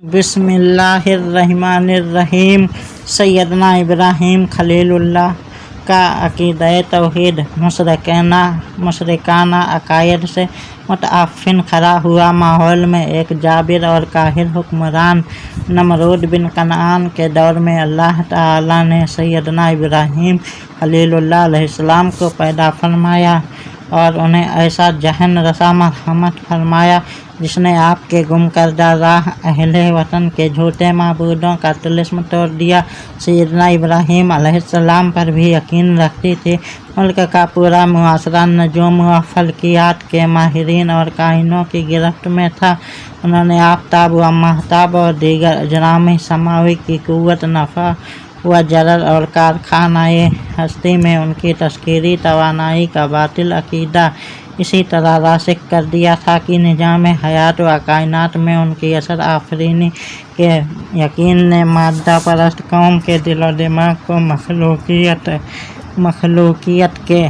بسم اللہ الرحمن الرحیم۔ سیدنا ابراہیم خلیل اللہ کا عقیدہ توحید مشرکانہ عقائد سے متعفن کھڑا ہوا ماحول میں ایک جابر اور قاہر حکمران نمرود بن کنعان کے دور میں اللہ تعالیٰ نے سیدنا ابراہیم خلیل اللہ علیہ السلام کو پیدا فرمایا اور انہیں ایسا ذہن رسا مرحمت فرمایا جس نے آپ کے گم کردہ راہ اہل وطن کے جھوٹے معبودوں کا طلسم توڑ دیا۔ سیدنا ابراہیم علیہ السلام پر بھی یقین رکھتی تھی۔ ملک کا پورا معاشرہ نجوم و فلکیات کے ماہرین اور کاہنوں کی گرفت میں تھا۔ انہوں نے آفتاب و ماہتاب اور دیگر اجرام سماوی کی قوت نفع و ضرر اور کارخانۂ ہستی میں ان کی تسخیری توانائی کا باطل عقیدہ اسی طرح راسخ کر دیا تھا کہ نظام حیات و کائنات میں ان کی اثر آفرینی کے یقین نے مادہ پرست قوم کے دل و دماغ کو مخلوقیت کے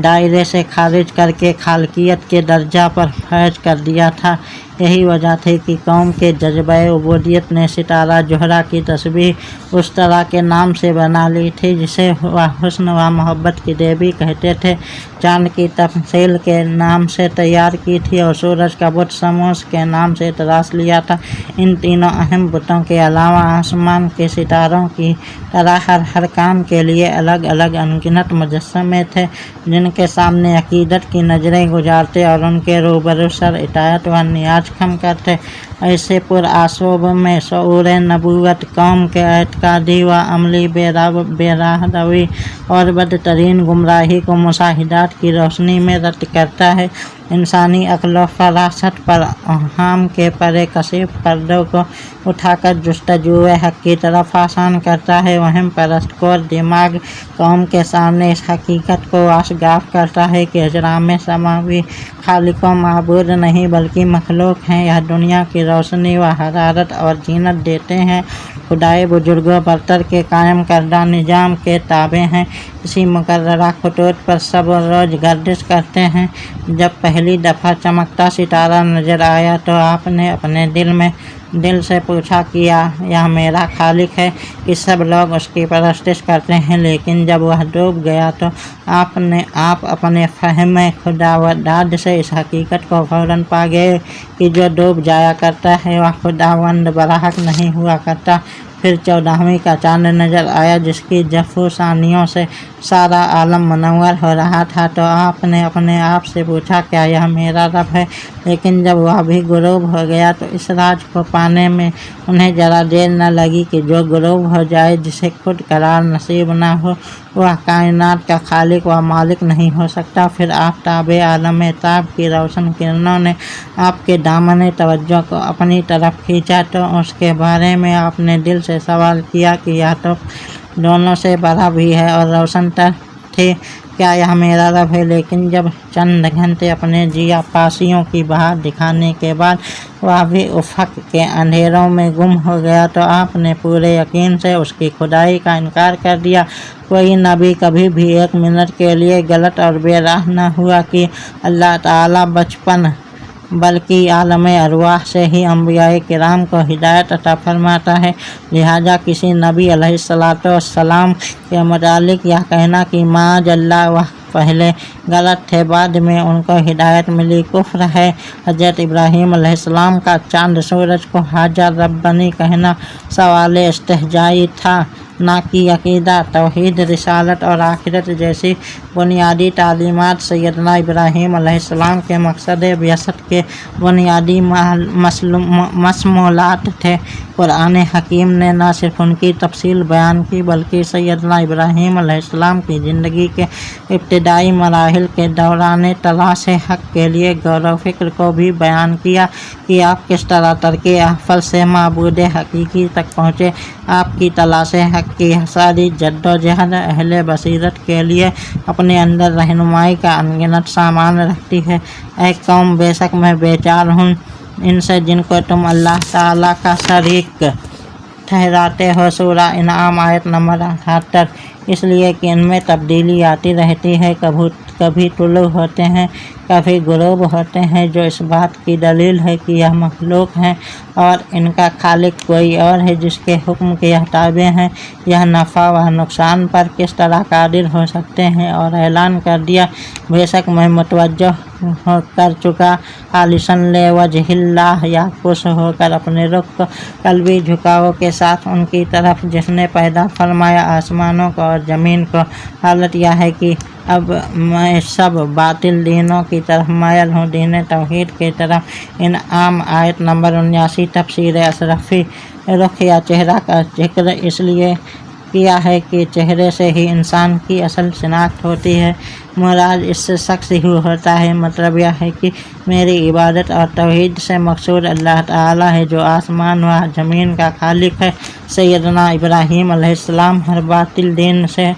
دائرے سے خارج کر کے خالقیت کے درجہ پر فائز کر دیا تھا۔ یہی وجہ تھی کہ قوم کے جذبہ عبودیت نے ستارہ زہرہ کی تشبیہ اس طرح کے نام سے بنا لی تھی جسے وہ حسن و محبت کی دیوی کہتے تھے، چاند کی تمثیل کے نام سے تیار کی تھی اور سورج کا بت شمس کے نام سے تراش لیا تھا۔ ان تینوں اہم بتوں کے علاوہ آسمان کے ستاروں کی طرح ہر کام کے لیے الگ الگ انگنت مجسمے تھے جن کے سامنے عقیدت کی نظریں گزارتے اور ان کے روبرو سر اطاعت و نیاز خم کرتے۔ ایسے پرآشوب میں شعور نبوت قوم کے اعتقادی و عملی بے راہ روی اور بدترین گمراہی کو مشاہدات کی روشنی میں رد کرتا ہے، انسانی عقل و فراست پر اوہام کے پرے کشیف پردوں کو اٹھا کر جستجوء حق کی طرف آسان کرتا ہے، وہم پرست کور دماغ قوم کے سامنے اس حقیقت کو آشکار کرتا ہے کہ اجرام سماوی خالق و معبود نہیں بلکہ مخلوق ہیں۔ یہ دنیا کی روشنی و حرارت اور زینت دیتے ہیں، خدائے بزرگ و برتر کے قائم کردہ نظام کے تابع ہیں، اسی مقررہ خطوط پر سب روز گردش کرتے ہیں۔ جب پہلی دفعہ چمکتا ستارہ نظر آیا تو آپ نے اپنے دل سے پوچھا کہ یہ میرا خالق ہے کہ سب لوگ اس کی پرستش کرتے ہیں، لیکن جب وہ ڈوب گیا تو آپ اپنے فہم خداوندی سے اس حقیقت کو فوراً پا گئے کہ جو ڈوب جایا کرتا ہے وہ خداوند برحق نہیں ہوا کرتا۔ پھر 14ویں کا چاند نظر آیا جس کی جفو ثانیوں سے سارا عالم منور ہو رہا تھا تو آپ نے اپنے آپ سے پوچھا کیا یہ میرا رب ہے؟ لیکن جب وہ بھی غروب ہو گیا تو اس راز کو پانے میں انہیں ذرا دیر نہ لگی کہ جو غروب ہو جائے جسے خود قرار نصیب نہ ہو وہ کائنات کا خالق و مالک نہیں ہو سکتا۔ پھر آفتاب عالم تاب کی روشن کرنوں نے آپ کے دامن توجہ کو اپنی طرف کھینچا تو اس کے بارے میں آپ نے دل سے سوال کیا کہ یہ تو دونوں سے بڑا بھی ہے اور روشن تر تھی، کیا یہ میرا رب ہے؟ لیکن جب چند گھنٹے اپنے جیا پاسیوں کی بہار دکھانے کے بعد وہ بھی افق کے اندھیروں میں گم ہو گیا تو آپ نے پورے یقین سے اس کی خدائی کا انکار کر دیا۔ کوئی نبی کبھی بھی ایک منٹ کے لیے غلط اور بے راہ نہ ہوا کہ اللہ تعالیٰ بلکہ عالم ارواح سے ہی انبیاء کرام کو ہدایت عطا فرماتا ہے، لہٰذا کسی نبی علیہ السلام کے متعلق یہ کہنا کہ معاذ اللہ وہ پہلے غلط تھے بعد میں ان کو ہدایت ملی کفر ہے۔ حضرت ابراہیم علیہ السلام کا چاند سورج کو ھذا ربنی کہنا سوال استہزائی تھا، نہ کہ عقیدہ توحید رسالت اور آخرت جیسی بنیادی تعلیمات سیدنا ابراہیم علیہ السلام کے مقصد بعثت کے بنیادی مشمولات تھے۔ قرآن حکیم نے نہ صرف ان کی تفصیل بیان کی بلکہ سیدنا ابراہیم علیہ السلام کی زندگی کے ابتدائی مراحل کے دوران تلاش حق کے لیے غور و فکر کو بھی بیان کیا کہ آپ کس طرح ترک احفل سے معبود حقیقی تک پہنچے۔ آپ کی تلاش حق کی ساری جد و جہد اہل بصیرت کے لیے اپنے اندر رہنمائی کا انگنت سامان رکھتی ہے۔ اے قوم، بے شک میں بیزار ہوں ان سے جن کو تم اللہ تعالیٰ کا شریک ٹھہراتے ہو۔ سورہ انعام آیت نمبر 78۔ اس لیے کہ ان میں تبدیلی آتی رہتی ہے، کبھی طلوع ہوتے ہیں، کبھی گروہ ہوتے ہیں جو اس بات کی دلیل ہے کہ یہ مخلوق ہیں اور ان کا خالق کوئی اور ہے جس کے حکم کے یہ تابع ہیں، یہ نفع و نقصان پر کس طرح قادر ہو سکتے ہیں، اور اعلان کر دیا بے شک میں متوجہ کر چکا خالصاً لوجہ اللہ، یا خوش ہو کر اپنے رخ کو قلبی جھکاؤ کے ساتھ ان کی طرف جس نے پیدا فرمایا آسمانوں کو اور زمین کو۔ حالت یہ ہے کہ اب میں سب باطل دینوں کی طرف مائل ہوں، دین توحید کی طرف۔ انعام آیت نمبر 79۔ تفسیر اشرفی رخ یا چہرہ کا ذکر اس لیے کیا ہے کہ چہرے سے ہی انسان کی اصل شناخت ہوتی ہے، مراد اس سے شخص ہی ہوتا ہے۔ مطلب یہ ہے کہ میری عبادت اور توحید سے مقصود اللہ تعالیٰ ہے جو آسمان و زمین کا خالق ہے۔ سیدنا ابراہیم علیہ السلام ہر باطل دین سے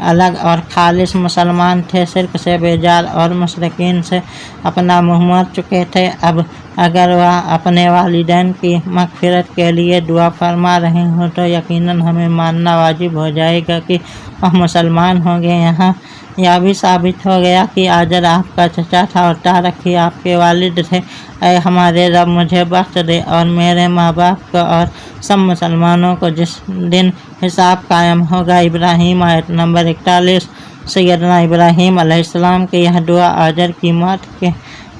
الگ اور خالص مسلمان تھے، شرک سے بیزار اور مشرکین سے اپنا منہ موڑ چکے تھے۔ اب اگر وہ اپنے والدین کی مغفرت کے لیے دعا فرما رہے ہوں تو یقیناً ہمیں ماننا واجب ہو جائے گا کہ وہ مسلمان ہوں گے۔ یہاں یہ بھی ثابت ہو گیا کہ آجر آپ کا چچا تھا اور تارک ہی آپ کے والد تھے۔ اے ہمارے رب مجھے بخش دے اور میرے ماں باپ کو اور سب مسلمانوں کو جس دن حساب قائم ہوگا۔ ابراہیم آیت نمبر 41۔ سیدنا ابراہیم علیہ السلام کی یہ دعا آجر کی موت کے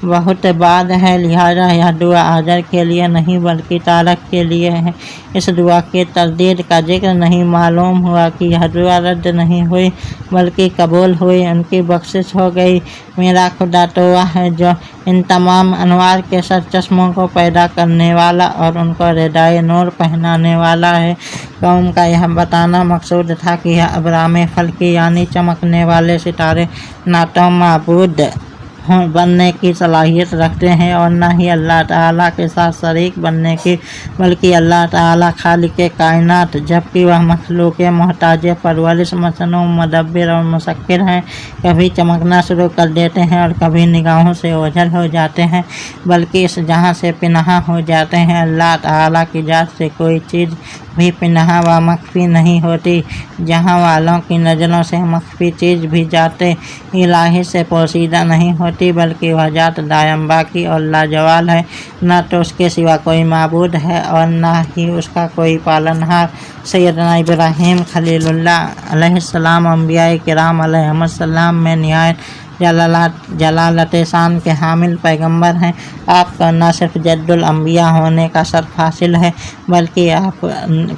بہت بعد ہے، لہذا یہ دعا آجر کے لیے نہیں بلکہ تارک کے لیے ہے۔ اس دعا کی تردید کا ذکر نہیں، معلوم ہوا کہ یہ دعا رد نہیں ہوئی بلکہ قبول ہوئی، ان کی بخشش ہو گئی۔ میرا خدا تو وہ ہے جو ان تمام انوار کے سرچشموں کو پیدا کرنے والا اور ان کو ردائے نور پہنانے والا ہے۔ قوم کا یہ بتانا مقصود تھا کہ یہ ابرام فلکی یعنی چمکنے والے ستارے نہ تو معبود بننے کی صلاحیت رکھتے ہیں اور نہ ہی اللہ تعالیٰ کے ساتھ شریک بننے کی، بلکہ اللہ تعالیٰ خالق کائنات جبکہ وہ مخلوق محتاج پرورش، مصنوع، مدبر اور مسخر ہیں، کبھی چمکنا شروع کر دیتے ہیں اور کبھی نگاہوں سے اوجھل ہو جاتے ہیں، بلکہ اس جہاں سے پناہ ہو جاتے ہیں۔ اللہ تعالیٰ کی ذات سے کوئی چیز بھی پناہ و مخفی نہیں ہوتی، جہاں والوں کی نظروں سے مخفی چیز بھی ذات الہی سے پوشیدہ نہیں ہوتی، بلکہ وہ ذات دائم باقی اور لاجوال ہے، نہ تو اس کے سوا کوئی معبود ہے اور نہ ہی اس کا کوئی پالنہار۔ سیدنا ابراہیم خلیل اللہ علیہ السلام انبیاء کرام علیہم السلام میں نہایت جلالت شان کے حامل پیغمبر ہیں۔ آپ کو نہ صرف جد الانبیاء ہونے کا شرف حاصل ہے بلکہ آپ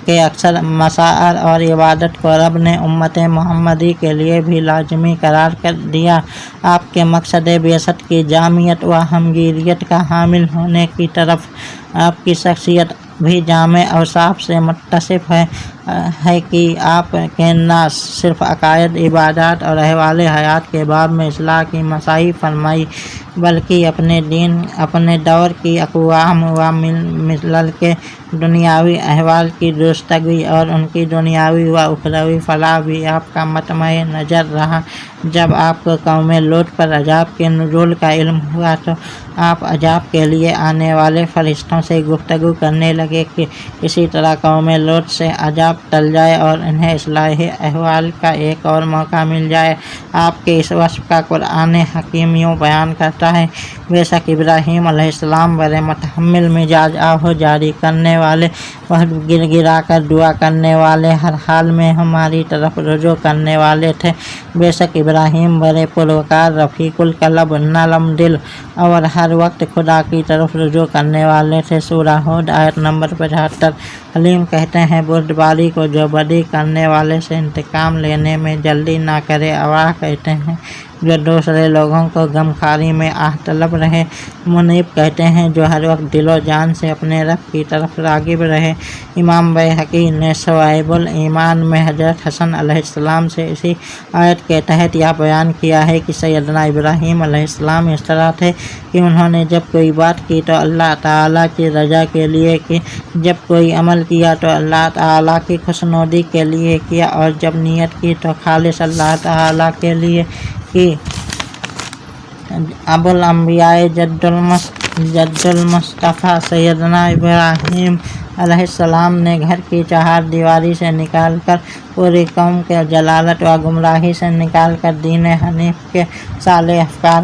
کے اکثر مسائل اور عبادت کو رب نے امت محمدی کے لیے بھی لازمی قرار کر دیا۔ آپ کے مقصد بعثت کی جامعیت و ہمگیریت کا حامل ہونے کی طرف آپ کی شخصیت بھی جامع اوصاف سے متصف ہے کہ آپ کے نہ صرف عقائد، عبادات اور احوال حیات کے باب میں اصلاح کی مساعی فرمائی بلکہ اپنے دین، اپنے دور کی اقوام و ملل کے دنیاوی احوال کی درستگی اور ان کی دنیاوی و اخروی فلاح بھی آپ کا مطمع نظر رہا۔ جب آپ کو قوم لوط پر عذاب کے نزول کا علم ہوا تو آپ عذاب کے لیے آنے والے فرشتوں سے گفتگو کرنے لگے کہ اسی طرح قوم لوط سے عذاب ٹل جائے اور انہیں اصلاح احوال کا ایک اور موقع مل جائے۔ آپ کے اس وصف کا قرآن حکیم یوں بیان کرتا ہے: بے شک ابراہیم علیہ السلام بڑے متحمل مزاج، آہو جاری کرنے والے، بہت گر گرا کر دعا کرنے والے، ہر حال میں ہماری طرف رجوع کرنے والے تھے۔ بے شک ابراہیم بڑے پروقار، رفیق القلب، نرم دل اور ہر وقت خدا کی طرف رجوع کرنے والے تھے۔ سورہ ہود آیت نمبر 75۔ حلیم کہتے ہیں بردباری کو جو بدی کرنے والے سے انتقام لینے میں جلدی نہ کرے۔ اواہ کہتے ہیں جو دوسرے لوگوں کو غمخواری میں آہ طلب رہے۔ منیب کہتے ہیں جو ہر وقت دل و جان سے اپنے رب کی طرف راغب رہے۔ امام بیہقی نے شعائب الایمان میں حضرت حسن علیہ السلام سے اسی آیت کے تحت یہ بیان کیا ہے کہ سیدنا ابراہیم علیہ السلام اس طرح تھے کہ انہوں نے جب کوئی بات کی تو اللہ تعالیٰ کی رضا کے لیے کی، جب کوئی عمل کیا تو اللہ تعالیٰ کی خوشنودی کے لیے کیا اور جب نیت کی تو خالص اللہ تعالیٰ کے لیے کی۔ ابو الانبیاء جد المصطفیٰ سیدنا ابراہیم علیہ السلام نے گھر کی چہار دیواری سے نکال کر پوری قوم کے جلالت و گمراہی سے نکال کر دین حنیف کے صالح افکار